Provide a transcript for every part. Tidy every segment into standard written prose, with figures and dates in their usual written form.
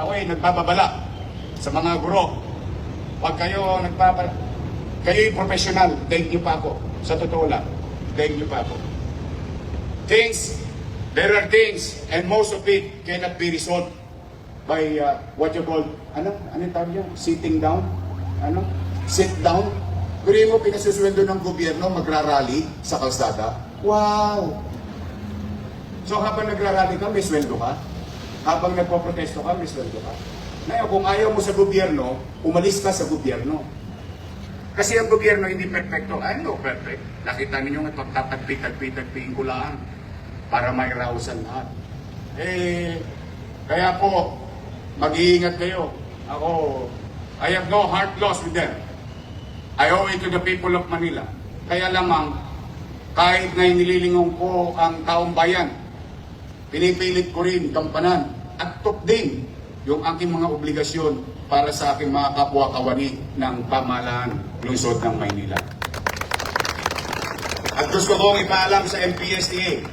ako'y nagbababala sa mga guro. Pag kayo nagbabala, kayo'y professional, daig niyo pa ako. Sa totoo lang, daig niyo pa ako. There are things, and most of it cannot be resolved by what you call, ano tawag yan? Sitting down? Sit down? Guri mo, pinasusuwendo ng gobyerno, magrarally sa kalsada. Wow! So habang nagrarally ka, may sweldo ka. Habang nagpo-protesto ka, may sweldo ka. Ngayon, kung ayaw mo sa gobyerno, umalis ka sa gobyerno. Kasi ang gobyerno hindi perfecto. Ano perfect? Nakita ninyo nga pagtatagpi-tagpi-tagpiin ko lang para may rausan lahat. Kaya po, mag-iingat kayo. Ako, I have no heart loss with them. I owe it to the people of Manila. Kaya lamang, kahit na nililingong ko ang taong bayan, pinipilit ko rin gampanan at din yung aking mga obligasyon para sa aking mga kapwa-kawani ng pamahalaan lungsod ng Maynila. At gusto kong ipaalam sa MPSTA,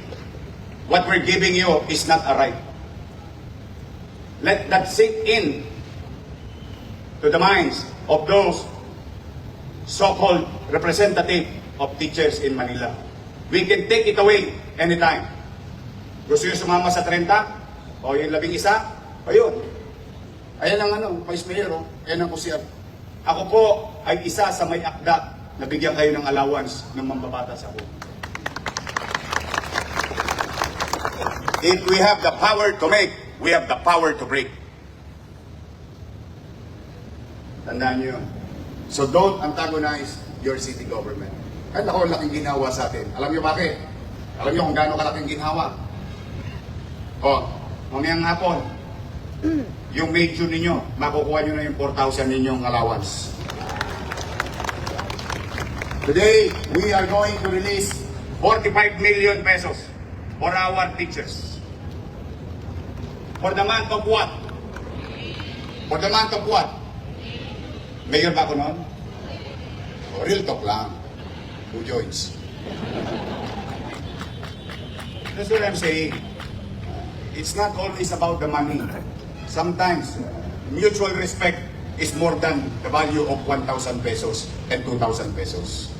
what we're giving you is not a right. Let that sink in to the minds of those so-called representative of teachers in Manila. We can take it away anytime. Gusto nyo sumama sa 30? O yung 11? O yun. Ayan ang Vice Mayor, ayan ang kusir. Ako po ay isa sa may akda na bigyan kayo ng allowance ng mambabatas ako. If we have the power to make, we have the power to break. Tandaan nyo yun. So don't antagonize your city government. Kahit ako laking ginawa sa atin. Alam nyo bakit? Alam nyo kung gaano kalaking ginawa? O, mamayang hapon, yung medyo ninyo, makukuha nyo na yung 4,000 ninyong allowance. Today, we are going to release 45 million pesos for our teachers. For the month of what? For the month of what? Mayor ba ako noon? O, real talk lang. Who joins? That's what I'm saying. It's not always about the money. Sometimes, mutual respect is more than the value of 1,000 pesos and 2,000 pesos.